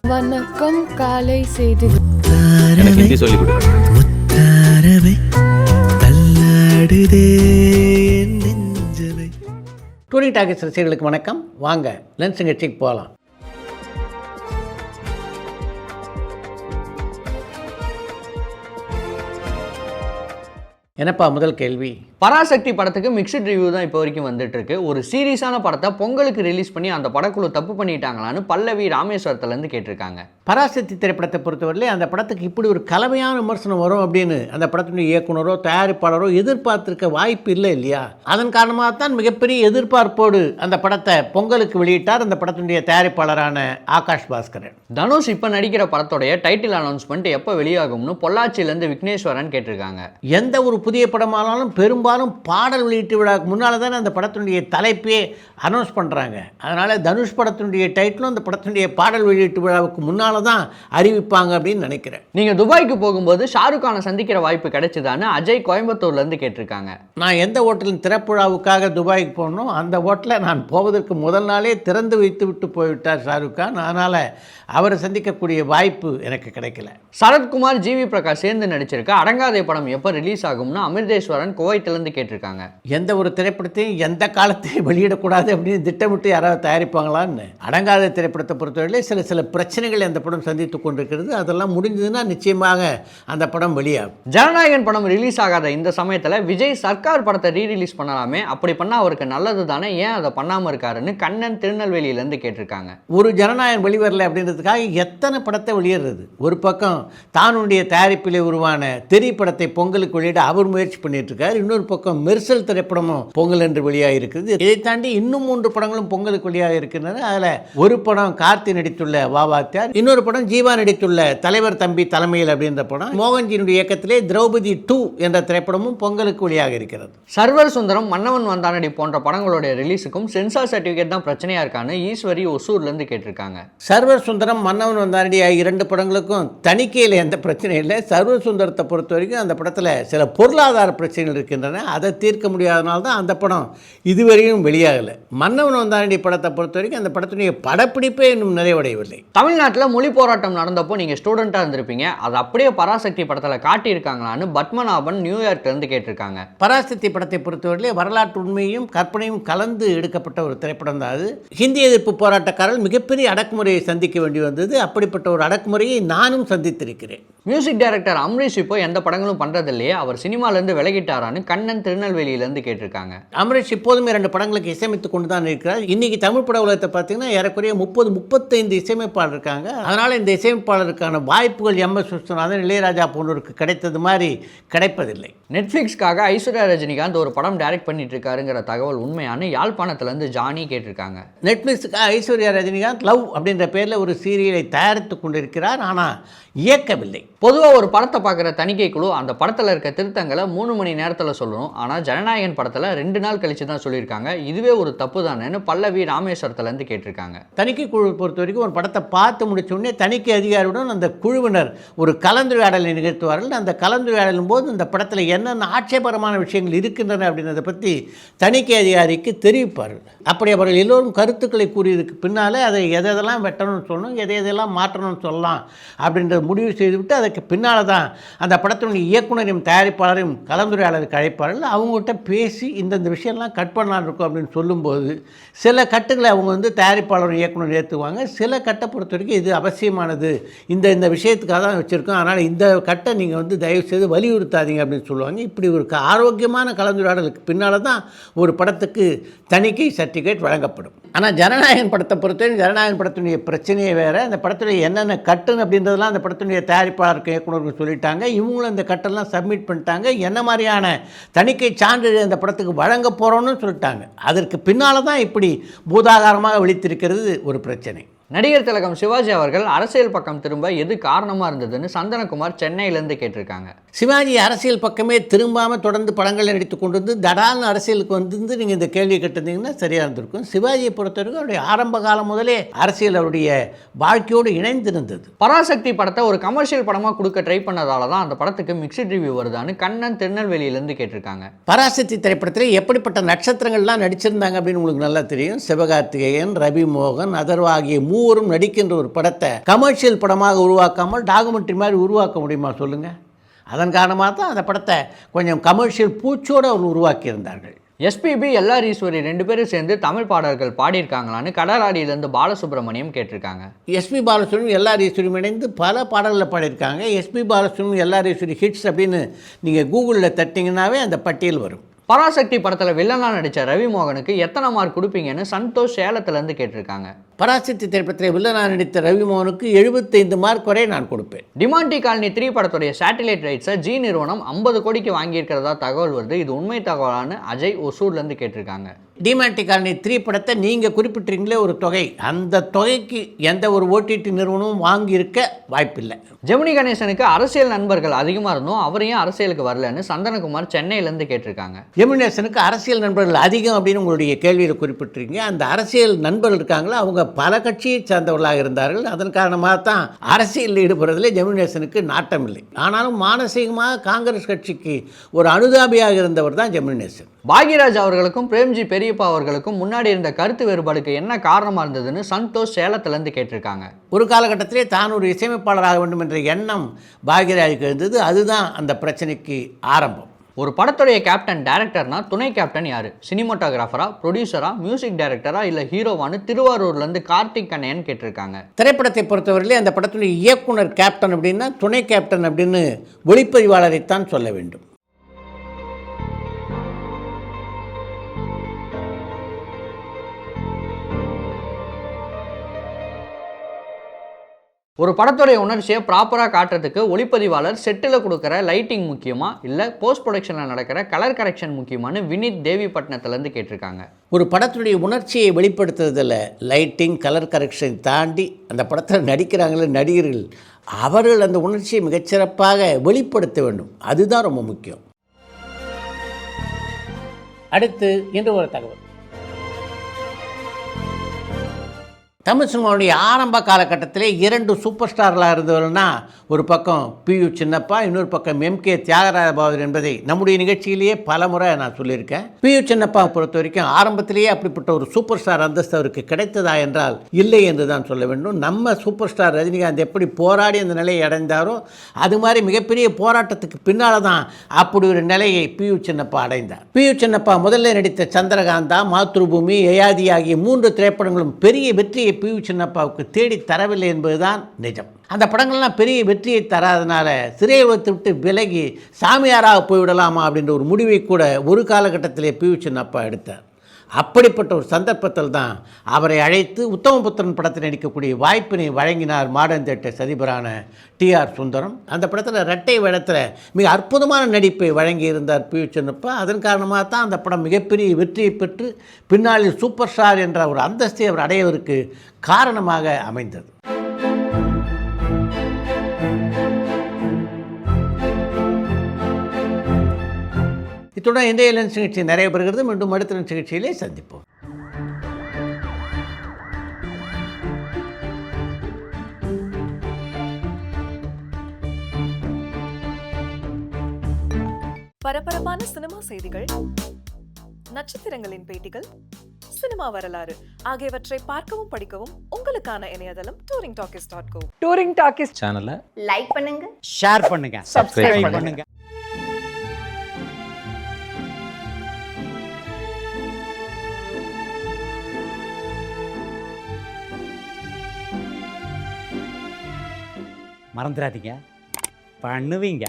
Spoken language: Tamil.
வணக்கம் காலை செய்தி சொல்லிக் கொடு. டூரிங் டாக்கீஸ் ரசிகர்களுக்கு வணக்கம். வாங்க லென்ஸ் நிகழ்ச்சிக்கு போகலாம். என்னப்பா முதல் கேள்வி? பராசக்தி படத்துக்கு மிக்சட் ரிவ்யூ தான் இப்போ வரைக்கும் வந்துட்டு இருக்கு. ஒரு சீரியஸான படத்தை பொங்கலுக்கு ரிலீஸ் பண்ணி அந்த படக்குழு தப்பு பண்ணிட்டாங்களான்னு பல்லவி ராமேஸ்வரத்துலேருந்து கேட்டிருக்காங்க. பராசக்தி திரைப்படத்தை பொறுத்தவரையிலே அந்த படத்துக்கு இப்படி ஒரு கலவையான விமர்சனம் வரும் அப்படின்னு அந்த படத்தினுடைய இயக்குனரோ தயாரிப்பாளரோ எதிர்பார்த்திருக்க வாய்ப்பு இல்லை இல்லையா? அதன் காரணமாக தான் மிகப்பெரிய எதிர்பார்ப்போடு அந்த படத்தை பொங்கலுக்கு வெளியிட்டார் அந்த படத்தினுடைய தயாரிப்பாளரான ஆகாஷ் பாஸ்கரன். தனுஷ் இப்போ நடிக்கிற படத்தோடைய டைட்டில் அனௌன்ஸ்மெண்ட் எப்போ வெளியாகும்னு பொள்ளாச்சியிலேருந்து விக்னேஸ்வரன் கேட்டிருக்காங்க. எந்த ஒரு புதிய படமானாலும் பெரும்பாலும் பாடல் வெளியீட்டு விழாவுக்கு முன்னால் தானே அந்த படத்தினுடைய தலைப்பே அனௌன்ஸ் பண்ணுறாங்க. அதனால் தனுஷ் படத்தினுடைய டைட்டிலும் அந்த படத்தினுடைய பாடல் வெளியீட்டு விழாவுக்கு முன்னால் தான் அறிவிப்பாங்க அப்படின்னு நினைக்கிறேன். நீங்கள் துபாய்க்கு போகும்போது ஷாருக் கானை சந்திக்கிற வாய்ப்பு கிடைச்சதான்னு அஜய் கோயம்புத்தூர்லேருந்து கேட்டிருக்காங்க. நான் எந்த ஹோட்டலின் திறப்புழாவுக்காக துபாய்க்கு போகணும் அந்த ஹோட்டலை நான் போவதற்கு முதல் நாளே திறந்து வைத்து விட்டு போய்விட்டார் ஷாருக் கான். அதனால் அவரை சந்திக்கக்கூடிய வாய்ப்பு எனக்கு கிடைக்கல. சரத்குமார் ஜிவி பிரகாஷ் சேர்ந்து நடிச்சிருக்க அடங்காதே படம் எப்போ ரிலீஸ் ஆகும்னு அமிர்தேஸ்வரன் குவைத்திலிருந்து கேட்டிருக்காங்க. எந்த ஒரு திரைப்படத்தையும் எந்த காலத்தையும் வெளியிடக்கூடாது அப்படின்னு திட்டமிட்டு யாராவது தயாரிப்பாங்களான்னு. அடங்காத திரைப்படத்தை பொறுத்தவரையிலே சில பிரச்சனைகள் அந்த படம் சந்தித்து கொண்டிருக்கிறது. அதெல்லாம் முடிஞ்சதுன்னா நிச்சயமாக அந்த படம் வெளியாகும். ஜனநாயகன் படம் ரிலீஸ் ஆகாத இந்த சமயத்தில் விஜய் சர்க்கார் படத்தை ரீரிலீஸ் பண்ணலாமே, அப்படி பண்ணால் அவருக்கு நல்லது தானே, ஏன் அதை பண்ணாமல் இருக்காருன்னு கண்ணன் திருநெல்வேலியிலேருந்து கேட்டிருக்காங்க. ஒரு ஜனநாயகன் வெளிவரல அப்படின்றதுக்காக எத்தனை படத்தை வெளியிடுறது? ஒரு பக்கம் தானுடைய தயாரிப்பிலே உருவான தெரி படத்தை பொங்கலுக்கு வெளியிட அவர் முயற்சி பண்ணிட்டு இருக்காரு. இன்னொரு பக்கம் மெர்சல் திரைப்படமும் பொங்கல் என்று வெளியாக இருக்குது. இதை தாண்டி இன்னும் 3 படங்களும் பொங்கலுக்கு வெளியாக இருக்கின்றன. அதில் ஒரு படம் கார்த்தி நடித்துள்ள வாவாத்தியார், இன்னொரு படம் ஜீவா நடித்துள்ள தலைவர் தம்பி தலைமையில் அப்படின்ற படம், மோகன்ஜியினுடைய இயக்கத்திலே திரௌபதி 2 என்ற திரைப்படமும் பொங்கலுக்கு வெளியாக இருக்கிறது. சர்வர் சுந்தரம், மன்னவன் வந்தானடி போன்ற படங்களுடைய ரிலீஸுக்கும் சென்சார் சர்டிஃபிகேட் தான் பிரச்சனையா இருக்கான்னு ஈஸ்வரி ஒசூர்லேருந்து கேட்டிருக்காங்க. சர்வர் சுந்தரம், மன்னவன் வந்தானடி ஆகிய 2 படங்களுக்கும் தணிக்கையில் எந்த பிரச்சனையும் இல்லை. சர்வர் சுந்தரத்தை பொறுத்த வரைக்கும் அந்த படத்தில் சில பொருளாதார பிரச்சனைகள் இருக்கின்றன. அதை தீர்க்க முடியாதனால தான் அந்த படம் இதுவரையும் வெளியாகலை. மன்னவன் வந்தானடி படத்தை பொறுத்த வரைக்கும் அந்த படத்தினுடைய படப்பிடிப்பே இன்னும் நிறைவடையவில்லை. தமிழ்நாட்டில் மொழி போராட்டம் நடந்தப்போ நீங்கள் ஸ்டூடெண்ட்டாக இருந்திருப்பீங்க, அது அப்படியே பராசக்தி படத்தில் காட்டியிருக்காங்களான்னு பத்மநாபன் நியூயார்க்லேருந்து கேட்டிருக்காங்க. பராசக்தி படத்தை பொறுத்தவரையிலே வரலாற்று உண்மையும் கற்பனையும் கலந்து எடுக்கப்பட்ட ஒரு திரைப்படம் தான் அது. ஹிந்தி எதிர்ப்பு போராட்டக்காரர்கள் மிகப்பெரிய அடக்குமுறையை சந்திக்க வேண்டி வந்தது. அப்படிப்பட்ட ஒரு அடக்குமுறையை நானும் சந்தித்திருக்கிறேன். மியூசிக் டைரக்டர் அம்ரீஷ் இப்போ எந்த படங்களும் பண்ணுறதில்லையே, அவர் சினிமாலேருந்து விலகிட்டாரான்னு கண்ணன் திருநெல்வேலியிலேருந்து கேட்டிருக்காங்க. அமரேஷ் இப்போதுமே 2 படங்களுக்கு இசையமைத்து கொண்டு தான் இருக்கிறார். இன்றைக்கி தமிழ் பட உலகத்தை பார்த்தீங்கன்னா ஏறக்குறைய 30-35 இசையமைப்பாளர் இருக்காங்க. அதனால் இந்த இசையமைப்பாளருக்கான வாய்ப்புகள் MS விஸ்வநாதன், இளையராஜா போன்றோருக்கு கிடைத்தது மாதிரி கிடைப்பதில்லை. நெட்ஃப்ளிக்ஸ்க்காக ஐஸ்வர்யா ரஜினிகாந்த் ஒரு படம் டைரக்ட் பண்ணிட்டு இருக்காருங்கிற தகவல் உண்மையான யாழ்ப்பாணத்துலேருந்து ஜானி கேட்டிருக்காங்க. நெட்ஃப்ளிக்ஸுக்காக ஐஸ்வர்யா ரஜினிகாந்த் லவ் அப்படின்ற பேரில் ஒரு சீரியலை தயாரித்து கொண்டிருக்கிறார். ஆனால் இயக்கவில்லை. பொதுவாக ஒரு படத்தை பார்க்குற தணிக்கை குழு அந்த படத்தில் இருக்க திருத்தங்களை 3 மணி நேரத்தில் சொல்லணும். ஆனால் ஜனநாயகன் படத்தில் 2 நாள் கழிச்சு தான் சொல்லியிருக்காங்க. இதுவே ஒரு தப்பு தானேன்னு பல்லவி ராமேஸ்வரத்துலேருந்து கேட்டிருக்காங்க. தணிக்கை குழு பொறுத்த வரைக்கும் ஒரு படத்தை பார்த்து முடிச்ச உடனே தணிக்கை அதிகாரியுடன் அந்த குழுவினர் ஒரு கலந்துரையாடலை நிகழ்த்துவார்கள். அந்த கலந்துரையாடலும் போது இந்த படத்தில் என்னென்ன ஆட்சேபரமான விஷயங்கள் இருக்கின்றன அப்படின்றத பற்றி தணிக்கை அதிகாரிக்கு தெரிவிப்பார்கள். அப்படி அவர்கள் எல்லோரும் கருத்துக்களை கூறியதுக்கு பின்னால் அதை எதெல்லாம் வெட்டணும்னு சொல்லணும், எதையெல்லாம் மாற்றணும்னு சொல்லலாம் அப்படின்ற முடிவு செய்துவிட்டு அதற்கு பின்னால் தான் அந்த படத்தினுடைய இயக்குனரையும் தயாரிப்பாளரையும் கலந்துரையாடலுக்கு அழைப்பார்கள். அவங்ககிட்ட பேசி இந்தந்த விஷயம்லாம் கட் பண்ணலாம் இருக்கும் அப்படின்னு சொல்லும்போது சில கட்டுகளை அவங்க தயாரிப்பாளரும் இயக்குனர் ஏற்றுவாங்க. சில கட்டை பொறுத்த வரைக்கும் இது அவசியமானது, இந்த விஷயத்துக்காக தான் வச்சுருக்கோம், அதனால் இந்த கட்டை நீங்கள் தயவுசெய்து வலியுறுத்தாதீங்க அப்படின்னு சொல்லுவாங்க. இப்படி ஒரு ஆரோக்கியமான கலந்துரையாடலுக்கு பின்னால் தான் ஒரு படத்துக்கு தணிக்கை சர்டிஃபிகேட் வழங்கப்படும். ஆனால் ஜனநாயகன் படத்தை பொறுத்தவரை ஜனநாயகன் படத்தினுடைய பிரச்சனையே வேறு. அந்த படத்தில் என்னென்ன கட்டுன்னு அப்படின்றதெல்லாம் அந்த படத்தினுடைய தயாரிப்பாளருக்கு இயக்குனர்கள் சொல்லிட்டாங்க. இவங்களும் அந்த கட்டெல்லாம் சப்மிட் பண்ணிட்டாங்க. என்ன மாதிரியான தணிக்கை சான்றிதழ் அந்த படத்துக்கு வழங்க போகிறோன்னு சொல்லிட்டாங்க. அதற்கு பின்னால் தான் இப்படி பூதாகாரமாக விழித்திருக்கிறது ஒரு பிரச்சனை. நடிகர் திலகம் சிவாஜி அவர்கள் அரசியல் பக்கம் திரும்ப எது காரணமாக இருந்ததுன்னு சந்தனகுமார் சென்னையிலேருந்து கேட்டிருக்காங்க. சிவாஜி அரசியல் பக்கமே திரும்பாமல் தொடர்ந்து படங்களை நடித்து கொண்டு வந்து தடால்னு அரசியலுக்கு வந்து நீங்கள் இந்த கேள்வி கேட்டிருந்தீங்கன்னா சரியாக இருந்திருக்கும். சிவாஜியை பொறுத்தவரைக்கும் அவருடைய ஆரம்ப காலம் முதலே அரசியல் அவருடைய வாழ்க்கையோடு இணைந்திருந்தது. பராசக்தி படத்தை ஒரு கமர்ஷியல் படமாக கொடுக்க ட்ரை பண்ணதால தான் அந்த படத்துக்கு மிக்சட் ரிவ்யூ வருதான்னு கண்ணன் திருநெல்வேலியிலேருந்து கேட்டிருக்காங்க. பராசக்தி திரைப்படத்தில் எப்படிப்பட்ட நட்சத்திரங்கள்லாம் நடிச்சிருந்தாங்க அப்படின்னு உங்களுக்கு நல்லா தெரியும். சிவகார்த்திகேயன், ரவி மோகன், அதர்வா ஆகிய மூவரும் நடிக்கின்ற ஒரு படத்தை கமர்ஷியல் படமாக உருவாக்காமல் டாக்குமெண்ட்ரி மாதிரி உருவாக்க முடியுமா சொல்லுங்கள்? அதன் காரணமாக தான் அந்த படத்தை கொஞ்சம் கமர்ஷியல் பூச்சோடு அவர் உருவாக்கியிருந்தார்கள். எஸ்பிபி எல்ஆர் ஈஸ்வரி 2 பேரும் சேர்ந்து தமிழ் பாடல்கள் பாடியிருக்காங்களான்னு கடலாடியிலேருந்து பாலசுப்ரமணியம் கேட்டிருக்காங்க. எஸ்பி பாலசுப்ரமணியம் எல்ஆர் ஈஸ்வரியும் இணைந்து பல பாடல்களை பாடியிருக்காங்க. SP Balasubrahmanyam LR Eswari hits அப்படின்னு நீங்கள் கூகுளில் தட்டிங்கன்னாவே அந்த பட்டியல் வரும். பராசக்தி படத்தில் வில்லனாக நடித்த ரவி மோகனுக்கு எத்தனை மார்க் கொடுப்பீங்கன்னு சந்தோஷ் சேலத்துலேருந்து கேட்டிருக்காங்க. பராசக்தி திரைப்படத்தில் வில்லனாக நடித்த ரவிமோகனுக்கு 75 மார்க் வரை நான் கொடுப்பேன். டிமாண்டி காலனி 3 படத்துடைய சேட்டலைட் ரைட்ஸை ஜி நிறுவனம் 50 கோடிக்கு வாங்கியிருக்கிறதா தகவல் வருது. இது உண்மை தகவலான்னு அஜய் ஒசூர்லேருந்து கேட்டிருக்காங்க. டிமாண்டி காலனி 3 படத்தை நீங்கள் குறிப்பிட்டீங்களே ஒரு தொகை, அந்த தொகைக்கு எந்த ஒரு ஓடிடி நிறுவனமும் வாங்கியிருக்க வாய்ப்பில்லை. ஜெமினி கணேசனுக்கு அரசியல் நண்பர்கள் அதிகமாக இருந்தும் அவரையும் அரசியலுக்கு வரலன்னு சந்தனகுமார் சென்னையிலேருந்து கேட்டிருக்காங்க. ஜெமினேசனுக்கு அரசியல் நண்பர்கள் அதிகம் அப்படின்னு உங்களுடைய கேள்வியில் குறிப்பிட்டிருக்கீங்க. அந்த அரசியல் நண்பர்கள் இருக்காங்களா, அவங்க பல கட்சியை சேர்ந்தவர்களாக இருந்தார்கள். அதன் காரணமாக தான் அரசியலில் ஈடுபடுறதுல ஜெமினேசனுக்கு நாட்டம் இல்லை. ஆனாலும் மானசீகமாக காங்கிரஸ் கட்சிக்கு ஒரு அனுதாபியாக இருந்தவர் தான் ஜெமினேசன். பாக்யராஜ் அவர்களுக்கும் பிரேம்ஜி பெரியப்பா அவர்களுக்கும் முன்னாடி இருந்த கருத்து வேறுபாடுக்கு என்ன காரணமாக இருந்ததுன்னு சந்தோஷ் சேலத்திலேருந்து கேட்டிருக்காங்க. ஒரு காலகட்டத்திலே தான் ஒரு இசையமைப்பாளராக வேண்டும் என்ற எண்ணம் பாக்யராஜுக்கு இருந்தது. அதுதான் அந்த பிரச்சனைக்கு ஆரம்பம். ஒரு படத்துடைய கேப்டன் டைரக்டர்னா துணை கேப்டன் யார்? சினிமாட்டோகிராஃபரா, ப்ரொடியூசரா, மியூசிக் டைரக்டரா இல்லை ஹீரோவானு திருவாரூர்லேருந்து கார்த்திக் கண்ணையன் கேட்டிருக்காங்க. திரைப்படத்தை பொறுத்தவரையிலே அந்த படத்துடைய இயக்குனர் கேப்டன் அப்படின்னா துணை கேப்டன் அப்படின்னு ஒளிப்பதிவாளரைத்தான் சொல்ல வேண்டும். ஒரு படத்துடைய உணர்ச்சியை ப்ராப்பராக காட்டுறதுக்கு ஒளிப்பதிவாளர் செட்டில் கொடுக்குற லைட்டிங் முக்கியமா இல்லை போஸ்ட் ப்ரொடக்ஷனில் நடக்கிற கலர் கரெக்ஷன் முக்கியமானு வினித் தேவிப்பட்டினத்துலேருந்து கேட்டிருக்காங்க. ஒரு படத்துடைய உணர்ச்சியை வெளிப்படுத்துறதில் லைட்டிங் கலர் கரெக்ஷன் தாண்டி அந்த படத்தில் நடிக்கிறாங்களே நடிகர்கள், அவர்கள் அந்த உணர்ச்சியை மிகச்சிறப்பாக வெளிப்படுத்த வேண்டும். அதுதான் ரொம்ப முக்கியம். அடுத்து இன்று ஒரு தகவல். தமிழ் சினிமாவுடைய ஆரம்ப காலகட்டத்திலே 2 சூப்பர் ஸ்டார்களாக இருந்தவர்கள்னா, ஒரு பக்கம் பியு சின்னப்பா, இன்னொரு பக்கம் எம்கே தியாகராஜ பாகவதர் என்பதை நம்முடைய நிகழ்ச்சியிலேயே பல முறை நான் சொல்லியிருக்கேன். பியு சின்னப்பா பொறுத்த வரைக்கும் ஆரம்பத்திலேயே அப்படிப்பட்ட ஒரு சூப்பர் ஸ்டார் அந்தஸ்து அவருக்கு கிடைத்ததா என்றால் இல்லை என்று தான் சொல்ல வேண்டும். நம்ம சூப்பர் ஸ்டார் ரஜினிகாந்த் எப்படி போராடி அந்த நிலையை அடைந்தாரோ அது மாதிரி மிகப்பெரிய போராட்டத்துக்கு பின்னால் தான் அப்படி ஒரு நிலையை பியு சின்னப்பா அடைந்தார். பியு சின்னப்பா முதல்ல நடித்த சந்திரகாந்தா, மாத்ருபூமி, யயாதி ஆகிய 3 திரைப்படங்களும் பெரிய வெற்றியை பியு சின்னப்பாவுக்கு தேடி தரவில்லை என்பதுதான் நிஜம். அந்த படங்கள்லாம் பெரிய வெற்றியை தராதனால சிறையுலகத்தை விட்டு விலகி சாமியாராக போய்விடலாமா அப்படின்ற ஒரு முடிவை கூட ஒரு காலகட்டத்திலே பியு சின்னப்பா எடுத்தார். அப்படிப்பட்ட ஒரு சந்தர்ப்பத்தில் தான் அவரை அழைத்து உத்தமபுத்திரன் படத்தில் நடிக்கக்கூடிய வாய்ப்பினை வழங்கினார் மாடர்ன் தியேட்டர் அதிபரான டிஆர் சுந்தரம். அந்த படத்தில் இரட்டை வேடத்தில் மிக அற்புதமான நடிப்பை வழங்கியிருந்தார் பியு சின்னப்பா. அதன் காரணமாக தான் அந்த படம் மிகப்பெரிய வெற்றியை பெற்று பின்னாளில் சூப்பர் ஸ்டார் என்ற ஒரு அந்தஸ்தை அவர் அடையவருக்கு காரணமாக அமைந்தது. இத்துடன் இன்றைய லென்ஸ் நிகழ்ச்சி நிறைய பெறுகிறது. மீண்டும் அடுத்த லென்ஸ் நிகழ்ச்சியிலே சந்திப்போம். பரபரப்பான சினிமா செய்திகள், நட்சத்திரங்களின் பேட்டிகள், சினிமா வரலாறு ஆகியவற்றை பார்க்கவும் படிக்கவும் உங்களுக்கான இணையதளம் touringtalkies.co. டூரிங் டாக்கிஸ் சேனலை லைக் பண்ணுங்க, ஷேர் பண்ணுங்க, சப்ஸ்கிரைப் பண்ணுங்க. மறந்துடாதீங்க, பண்ணுவீங்க.